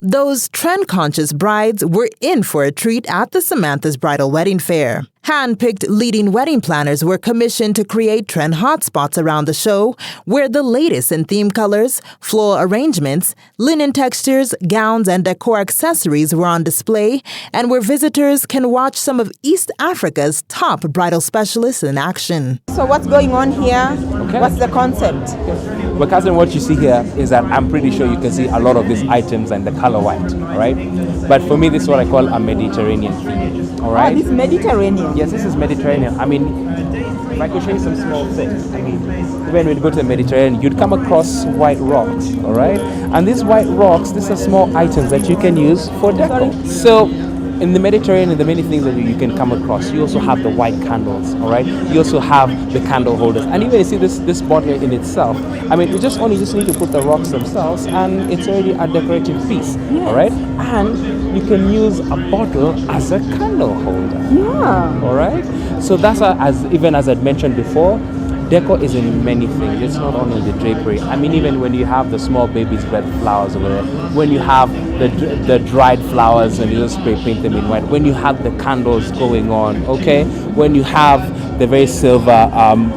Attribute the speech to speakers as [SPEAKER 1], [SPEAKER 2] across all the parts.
[SPEAKER 1] Those trend-conscious brides were in for a treat at the Samantha's Bridal Wedding Fair. Hand-picked leading wedding planners were commissioned to create trend hotspots around the show, where the latest in theme colors, floral arrangements, linen textures, gowns, and decor accessories were on display, and where visitors can watch some of East Africa's top bridal specialists in action.
[SPEAKER 2] So what's going on here? Okay. What's the concept?
[SPEAKER 3] Well, cousin, what you see here is that I'm pretty sure you can see a lot of these items and the color white, all right? But for me, this is what I call a Mediterranean theme, all right?
[SPEAKER 2] Oh, this Mediterranean?
[SPEAKER 3] Yes, this is Mediterranean. I mean, if I could show you some small things. I mean, when we go to the Mediterranean, you'd come across white rocks, all right? And these white rocks, these are small items that you can use for decor. So, in the Mediterranean, the many things that you can come across. You also have the white candles, all right? You also have the candle holders. And even you see this bottle in itself, I mean, you just need to put the rocks themselves and it's already a decorative piece, all right? And you can use a bottle as a candle holder.
[SPEAKER 2] Yeah.
[SPEAKER 3] All right? So that's, as I'd mentioned before, decor is in many things. It's not only the drapery. I mean, even when you have the small baby's breath flowers over there, when you have the dried flowers and you just spray paint them in white, when you have the candles going on, okay? When you have the very silver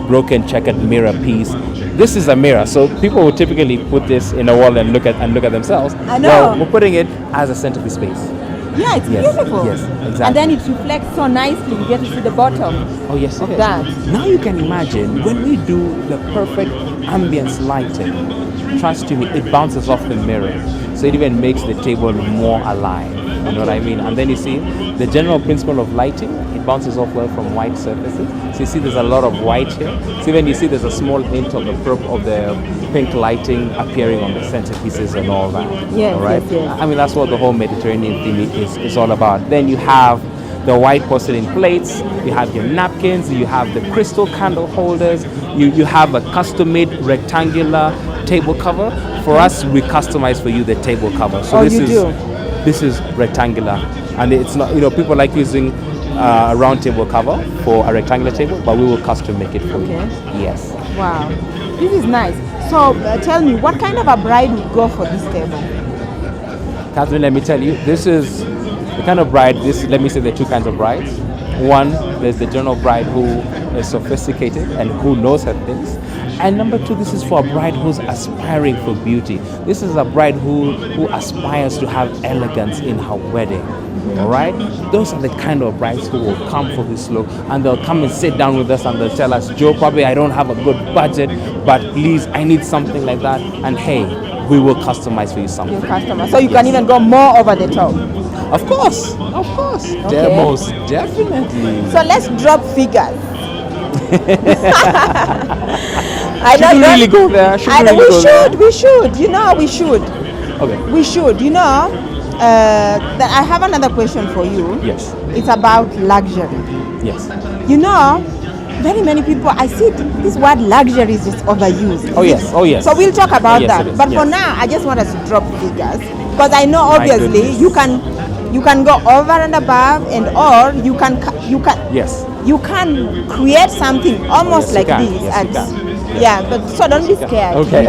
[SPEAKER 3] broken checkered mirror piece. This is a mirror, so people will typically put this in a wall and look at themselves.
[SPEAKER 2] I know.
[SPEAKER 3] Well, we're putting it as a centerpiece space.
[SPEAKER 2] Yeah, it's beautiful.
[SPEAKER 3] Yes, exactly.
[SPEAKER 2] And then it reflects so nicely. You get to see the bottom.
[SPEAKER 3] Oh yes,
[SPEAKER 2] of
[SPEAKER 3] it is.
[SPEAKER 2] that.
[SPEAKER 3] Now you can imagine when we do the perfect ambience lighting. Trust me, it bounces off the mirror, so it even makes the table more alive. You know what I mean? And then you see the general principle of lighting. It bounces off well from white surfaces. So you see, there's a lot of white here. So even you see, there's a small hint of the pink lighting appearing on the centerpieces and all that.
[SPEAKER 2] Yes,
[SPEAKER 3] all right.
[SPEAKER 2] Yes.
[SPEAKER 3] I mean, that's what the whole Mediterranean theme is all about. Then you have the white porcelain plates, you have your napkins, you have the crystal candle holders, you have a custom-made rectangular table cover. For us, we customize for you the table cover. So this is rectangular, and it's not, people like using a round table cover for a rectangular table, but we will custom make it for you. Yes.
[SPEAKER 2] Wow, this is nice. So tell me, what kind of a bride would go for this table?
[SPEAKER 3] Catherine, let me tell you, this is the kind of bride. Let me say there are two kinds of brides. One, there's the general bride who is sophisticated and who knows her things. And number two, this is for a bride who's aspiring for beauty. This is a bride who aspires to have elegance in her wedding. All right? Those are the kind of brides who will come for this look, and they'll come and sit down with us and they'll tell us, Joe, probably I don't have a good budget, but please, I need something like that. And hey, we will customize for you something.
[SPEAKER 2] So you can even go more over the top.
[SPEAKER 3] Of course.
[SPEAKER 2] Okay.
[SPEAKER 3] Most definitely.
[SPEAKER 2] So let's drop figures.
[SPEAKER 3] I know you really go there.
[SPEAKER 2] We should. We should.
[SPEAKER 3] Okay.
[SPEAKER 2] We should. I have another question for you.
[SPEAKER 3] Yes.
[SPEAKER 2] It's about luxury.
[SPEAKER 3] Yes.
[SPEAKER 2] Very many people, I see this word luxury is just overused.
[SPEAKER 3] Oh yes.
[SPEAKER 2] So we'll talk about that. But
[SPEAKER 3] yes.
[SPEAKER 2] For now, I just want us to drop figures, because I know obviously you can go over and above, or you can
[SPEAKER 3] Yes.
[SPEAKER 2] You can create something almost like this.
[SPEAKER 3] Yes,
[SPEAKER 2] but so don't be scared.
[SPEAKER 3] Okay.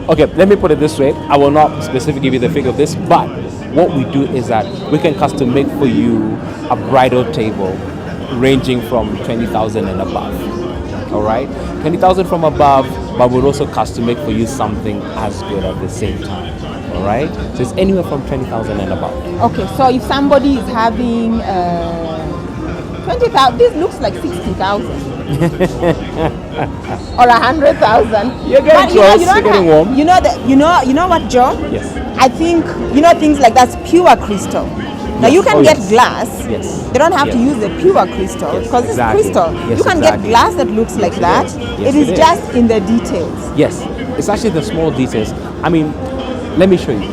[SPEAKER 3] Okay, let me put it this way. I will not specifically give you the figure of this, but what we do is that we can custom make for you a bridal table ranging from 20,000 and above. All right? 20,000 from above, but we'll also custom make for you something as good at the same time. All right? So it's anywhere from 20,000 and above.
[SPEAKER 2] Okay, so if somebody is having 20,000, this looks like 60,000. Or 100,000.
[SPEAKER 3] You're getting close. You're getting warm.
[SPEAKER 2] You know what, Joe?
[SPEAKER 3] Yes.
[SPEAKER 2] I think things like that's pure crystal. Now you can get glass.
[SPEAKER 3] Yes.
[SPEAKER 2] They don't have to use the pure crystal, because it's crystal.
[SPEAKER 3] Yes,
[SPEAKER 2] you can get glass that looks like that.
[SPEAKER 3] Yes,
[SPEAKER 2] it is just in the details.
[SPEAKER 3] Yes, it's actually the small details. I mean, let me show you.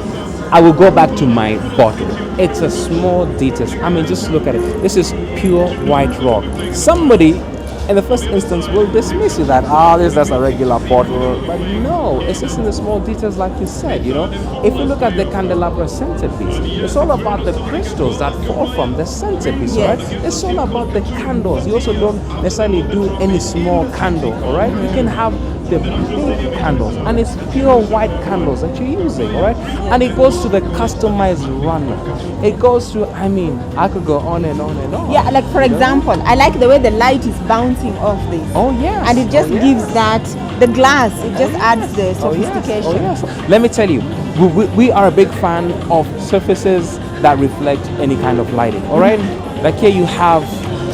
[SPEAKER 3] I will go back to my bottle. It's a small details. I mean, just look at it. This is pure white rock. Somebody in the first instance will dismiss you that, this is just a regular bottle. But no, it's just in the small details, like you said, If you look at the candelabra centerpiece, it's all about the crystals that fall from the centerpiece, right? It's all about the candles. You also don't necessarily do any small candle, all right? You can have the big candles, and it's pure white candles that you're using, all right? And it goes to the customized runner. It goes to, I mean, I could go on and on and on.
[SPEAKER 2] Yeah, like for example, I like the way the light is bouncing off this.
[SPEAKER 3] Oh yes.
[SPEAKER 2] And it just gives that, the glass, it just adds the sophistication.
[SPEAKER 3] Oh yes. Let me tell you, we are a big fan of surfaces that reflect any kind of lighting, all right? Like here you have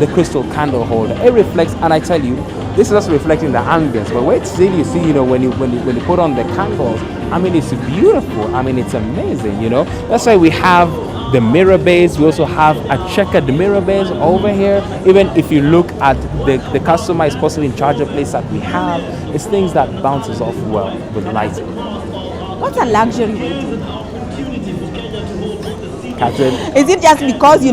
[SPEAKER 3] the crystal candle holder. It reflects, and I tell you, this is also reflecting the ambience. But wait till you see, when you put on the candles, I mean, it's beautiful. I mean, it's amazing, That's why we have the mirror base. We also have a checkered mirror base over here. Even if you look at the customized porcelain charger plates that we have, it's things that bounces off well with lighting.
[SPEAKER 2] What's a luxury wedding?
[SPEAKER 3] Catherine?
[SPEAKER 2] Is it just because, you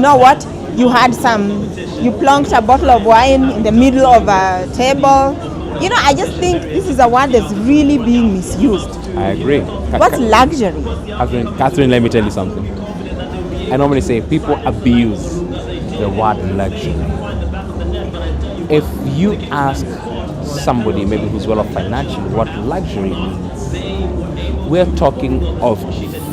[SPEAKER 2] plunked a bottle of wine in the middle of a table? I just think this is a word that's really being misused.
[SPEAKER 3] I agree.
[SPEAKER 2] What's luxury?
[SPEAKER 3] Catherine, let me tell you something. I normally say people abuse the word luxury. If you ask somebody maybe who's well off financially what luxury means, we're talking of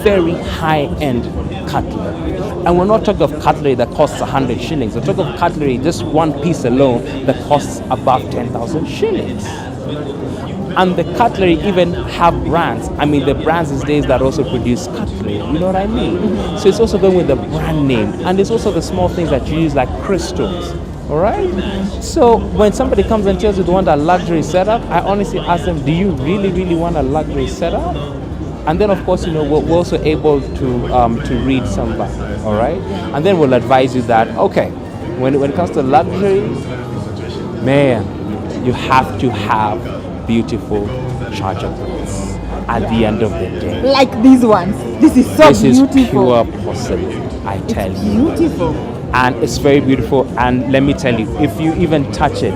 [SPEAKER 3] very high-end cutlery. And we're not talking of cutlery that costs 100 shillings. We're talking of cutlery, just one piece alone, that costs above 10,000 shillings. And the cutlery even have brands. I mean, the brands these days that also produce cutlery. You know what I mean? So it's also going with the brand name. And it's also the small things that you use like crystals. All right? So when somebody comes and tells you they want a luxury setup, I honestly ask them, do you really, really want a luxury setup? And then, of course, we're also able to read some back, all right? And then we'll advise you that, okay, when it comes to luxury, man, you have to have beautiful charger plates at the end of the day.
[SPEAKER 2] Like these ones. This is so beautiful.
[SPEAKER 3] This is pure porcelain, I tell you.
[SPEAKER 2] Beautiful.
[SPEAKER 3] And it's very beautiful. And let me tell you, if you even touch it,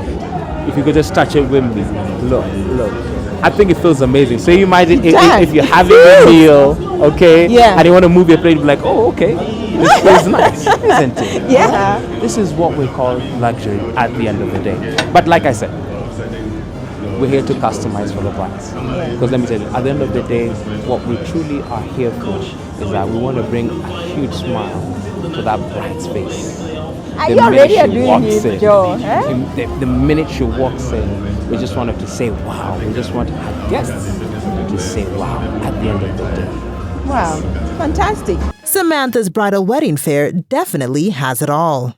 [SPEAKER 3] if you could just touch it with me, look. I think it feels amazing. So you imagine if you're having a meal, okay, and you want to move your plate, you'll be like, oh, okay, this feels nice, isn't it?
[SPEAKER 2] Yeah.
[SPEAKER 3] This is what we call luxury at the end of the day. But like I said, we're here to customize for the brides. Because let me tell you, at the end of the day, what we truly are here for is that we want to bring a huge smile to that bride's face.
[SPEAKER 2] Are you already doing it, Joe?
[SPEAKER 3] The minute she walks in, we just want her to say wow. We just want our guests to say wow at the end of the day.
[SPEAKER 2] Wow, fantastic.
[SPEAKER 1] Samantha's Bridal Wedding Fair definitely has it all.